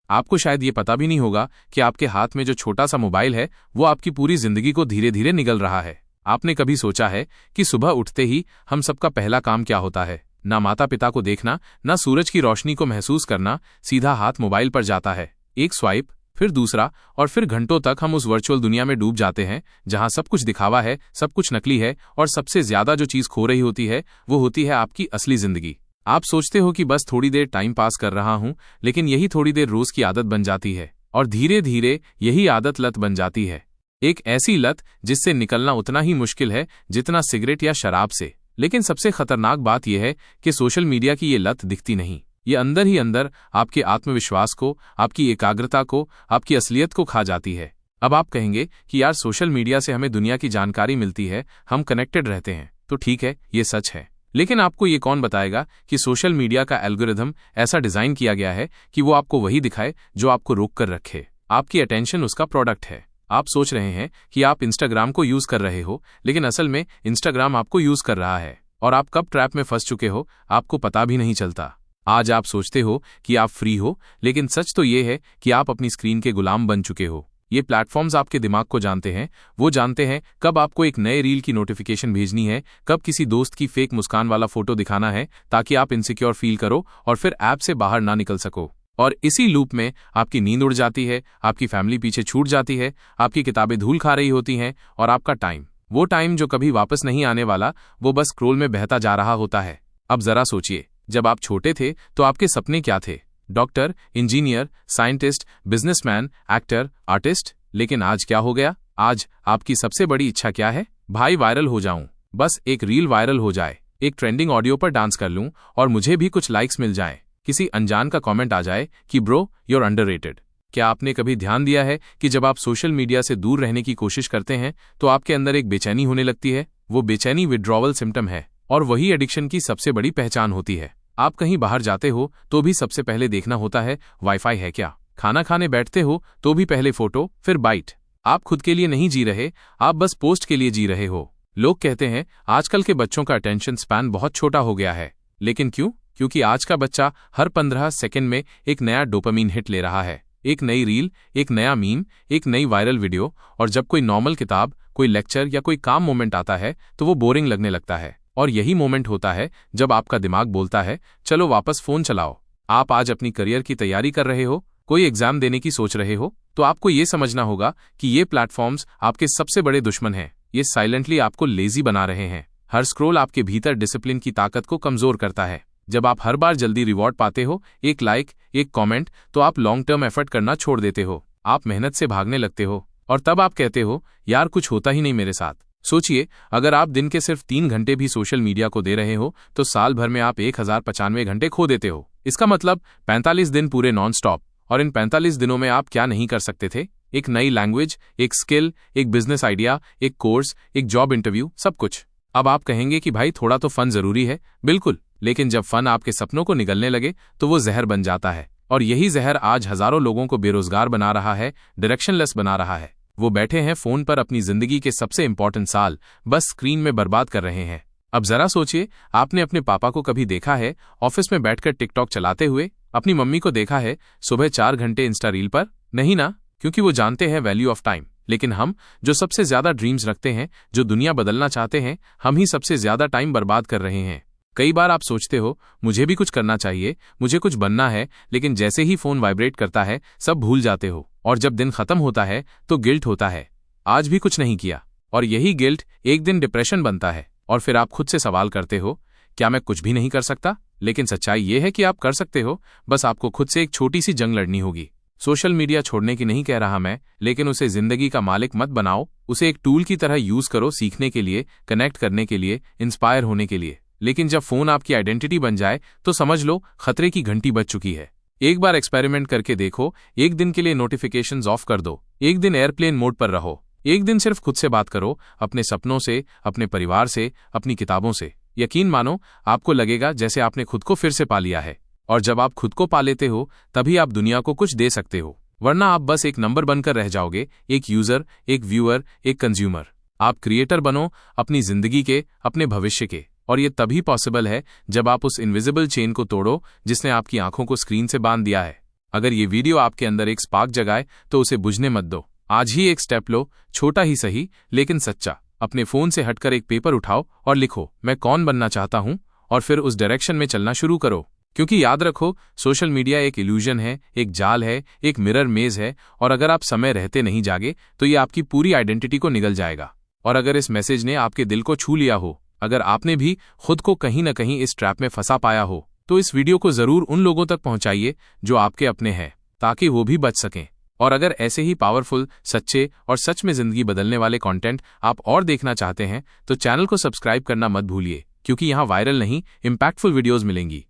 आपको शायद ये पता भी नहीं होगा कि आपके हाथ में जो छोटा सा मोबाइल है वो आपकी पूरी जिंदगी को धीरे धीरे निगल रहा है। आपने कभी सोचा है कि सुबह उठते ही हम सबका पहला काम क्या होता है? ना माता पिता को देखना, ना सूरज की रोशनी को महसूस करना, सीधा हाथ मोबाइल पर जाता है। एक स्वाइप, फिर दूसरा, और फिर घंटों तक हम उस वर्चुअल दुनिया में डूब जाते हैं जहां सब कुछ दिखावा है, सब कुछ नकली है, और सबसे ज्यादा जो चीज खो रही होती है वो होती है आपकी असली जिंदगी। आप सोचते हो कि बस थोड़ी देर टाइम पास कर रहा हूं, लेकिन यही थोड़ी देर रोज की आदत बन जाती है, और धीरे धीरे यही आदत लत बन जाती है। एक ऐसी लत जिससे निकलना उतना ही मुश्किल है जितना सिगरेट या शराब से। लेकिन सबसे खतरनाक बात यह है कि सोशल मीडिया की ये लत दिखती नहीं। ये अंदर ही अंदर आपके आत्मविश्वास को, आपकी एकाग्रता को, आपकी असलियत को खा जाती है। अब आप कहेंगे कि यार सोशल मीडिया से हमें दुनिया की जानकारी मिलती है, हम कनेक्टेड रहते हैं, तो ठीक है, ये सच है। लेकिन आपको ये कौन बताएगा कि सोशल मीडिया का एल्गोरिथम ऐसा डिजाइन किया गया है कि वो आपको वही दिखाए जो आपको रोक कर रखे। आपकी अटेंशन उसका प्रोडक्ट है। आप सोच रहे हैं कि आप इंस्टाग्राम को यूज कर रहे हो, लेकिन असल में इंस्टाग्राम आपको यूज कर रहा है, और आप कब ट्रैप में फंस चुके हो आपको पता भी नहीं चलता। आज आप सोचते हो कि आप फ्री हो, लेकिन सच तो ये है कि आप अपनी स्क्रीन के गुलाम बन चुके हो। ये प्लेटफॉर्म्स आपके दिमाग को जानते हैं। वो जानते हैं कब आपको एक नए रील की नोटिफिकेशन भेजनी है, कब किसी दोस्त की फेक मुस्कान वाला फोटो दिखाना है, ताकि आप इनसिक्योर फील करो और फिर ऐप से बाहर ना निकल सको। और इसी लूप में आपकी नींद उड़ जाती है, आपकी फैमिली पीछे छूट जाती है, आपकी किताबें धूल खा रही होती हैं, और आपका टाइम, वो टाइम जो कभी वापस नहीं आने वाला, वो बस स्क्रॉल में बहता जा रहा होता है। अब जरा सोचिए, जब आप छोटे थे तो आपके सपने क्या थे? Doctor, engineer, scientist, businessman, actor, artist. लेकिन आज क्या हो गया? आज आपकी सबसे बड़ी इच्छा क्या है? भाई वायरल हो जाऊं, बस एक रील वायरल हो जाए, एक ट्रेंडिंग ऑडियो पर डांस कर लूं और मुझे भी कुछ लाइक्स मिल जाएं, किसी अनजान का कमेंट आ जाए कि ब्रो यूर अंडररेटेड। क्या आपने कभी ध्यान दिया है कि जब आप सोशल मीडिया से दूर रहने की कोशिश करते हैं तो आपके अंदर एक बेचैनी होने लगती है? वो बेचैनी विड्रॉवल सिम्टम है, और वही एडिक्शन की सबसे बड़ी पहचान होती है। आप कहीं बाहर जाते हो तो भी सबसे पहले देखना होता है वाईफाई है क्या। खाना खाने बैठते हो तो भी पहले फोटो, फिर बाइट। आप खुद के लिए नहीं जी रहे, आप बस पोस्ट के लिए जी रहे हो। लोग कहते हैं आजकल के बच्चों का अटेंशन स्पैन बहुत छोटा हो गया है। लेकिन क्यों? क्योंकि आज का बच्चा हर 15 सेकंड में एक नया डोपामीन हिट ले रहा है। एक नई रील, एक नया मीम, एक नई वायरल वीडियो, और जब कोई नॉर्मल किताब, कोई लेक्चर या कोई काम मोमेंट आता है तो वो बोरिंग लगने लगता है। और यही मोमेंट होता है जब आपका दिमाग बोलता है चलो वापस फोन चलाओ। आप आज अपनी करियर की तैयारी कर रहे हो, कोई एग्जाम देने की सोच रहे हो, तो आपको ये समझना होगा कि ये प्लेटफॉर्म्स आपके सबसे बड़े दुश्मन हैं। ये साइलेंटली आपको लेजी बना रहे हैं। हर स्क्रॉल आपके भीतर डिसिप्लिन की ताकत को कमजोर करता है। जब आप हर बार जल्दी रिवॉर्ड पाते हो, एक लाइक, एक कमेंट, तो आप लॉन्ग टर्म एफर्ट करना छोड़ देते हो। आप मेहनत से भागने लगते हो, और तब आप कहते हो यार कुछ होता ही नहीं मेरे साथ। सोचिए, अगर आप दिन के सिर्फ 3 घंटे भी सोशल मीडिया को दे रहे हो तो साल भर में आप 1095 घंटे खो देते हो। इसका मतलब 45 दिन पूरे नॉन स्टॉप। और इन 45 दिनों में आप क्या नहीं कर सकते थे? एक नई लैंग्वेज, एक स्किल, एक बिजनेस आइडिया, एक कोर्स, एक जॉब इंटरव्यू, सब कुछ। अब आप कहेंगे कि भाई थोड़ा तो फन जरूरी है। बिल्कुल, लेकिन जब फन आपके सपनों को निगलने लगे तो वो जहर बन जाता है। और यही जहर आज हजारों लोगों को बेरोजगार बना रहा है, डायरेक्शनलेस बना रहा है। वो बैठे हैं फोन पर, अपनी जिंदगी के सबसे इंपॉर्टेंट साल बस स्क्रीन में बर्बाद कर रहे हैं। अब जरा सोचिए, आपने अपने पापा को कभी देखा है ऑफिस में बैठकर टिकटॉक चलाते हुए? अपनी मम्मी को देखा है सुबह 4 घंटे इंस्टा रील पर? नहीं ना, क्योंकि वो जानते हैं वैल्यू ऑफ टाइम। लेकिन हम, जो सबसे ज्यादा ड्रीम्स रखते हैं, जो दुनिया बदलना चाहते हैं, हम ही सबसे ज्यादा टाइम बर्बाद कर रहे हैं। कई बार आप सोचते हो मुझे भी कुछ करना चाहिए, मुझे कुछ बनना है, लेकिन जैसे ही फोन वाइब्रेट करता है सब भूल जाते हो। और जब दिन खत्म होता है तो गिल्ट होता है, आज भी कुछ नहीं किया। और यही गिल्ट एक दिन डिप्रेशन बनता है, और फिर आप खुद से सवाल करते हो क्या मैं कुछ भी नहीं कर सकता? लेकिन सच्चाई ये है कि आप कर सकते हो, बस आपको खुद से एक छोटी सी जंग लड़नी होगी। सोशल मीडिया छोड़ने की नहीं कह रहा मैं, लेकिन उसे जिंदगी का मालिक मत बनाओ। उसे एक टूल की तरह यूज करो, सीखने के लिए, कनेक्ट करने के लिए, इंस्पायर होने के लिए। लेकिन जब फोन आपकी आइडेंटिटी बन जाए तो समझ लो खतरे की घंटी बज चुकी है। एक बार एक्सपेरिमेंट करके देखो, एक दिन के लिए नोटिफिकेशंस ऑफ कर दो, एक दिन एयरप्लेन मोड पर रहो, एक दिन सिर्फ खुद से बात करो, अपने सपनों से, अपने परिवार से, अपनी किताबों से। यकीन मानो, आपको लगेगा जैसे आपने खुद को फिर से पा लिया है। और जब आप खुद को पा लेते हो तभी आप दुनिया को कुछ दे सकते हो, वरना आप बस एक नंबर बनकर रह जाओगे, एक यूजर, एक व्यूअर, एक कंज्यूमर। आप क्रिएटर बनो अपनी जिंदगी के, अपने भविष्य के। और ये तभी पॉसिबल है जब आप उस इनविजिबल चेन को तोड़ो जिसने आपकी आंखों को स्क्रीन से बांध दिया है। अगर ये वीडियो आपके अंदर एक स्पार्क जगाए तो उसे बुझने मत दो। आज ही एक स्टेप लो, छोटा ही सही लेकिन सच्चा। अपने फोन से हटकर एक पेपर उठाओ और लिखो, मैं कौन बनना चाहता हूं, और फिर उस डायरेक्शन में चलना शुरू करो। क्योंकि याद रखो, सोशल मीडिया एक इल्यूजन है, एक जाल है, एक मिरर मेज है, और अगर आप समय रहते नहीं जागे तो ये आपकी पूरी आइडेंटिटी को निगल जाएगा। और अगर इस मैसेज ने आपके दिल को छू लिया हो, अगर आपने भी खुद को कहीं न कहीं इस ट्रैप में फंसा पाया हो, तो इस वीडियो को जरूर उन लोगों तक पहुंचाइए जो आपके अपने हैं, ताकि वो भी बच सकें। और अगर ऐसे ही पावरफुल, सच्चे और सच में जिंदगी बदलने वाले कंटेंट आप और देखना चाहते हैं तो चैनल को सब्सक्राइब करना मत भूलिए, क्योंकि यहाँ वायरल नहीं, इंपैक्टफुल वीडियोस मिलेंगी।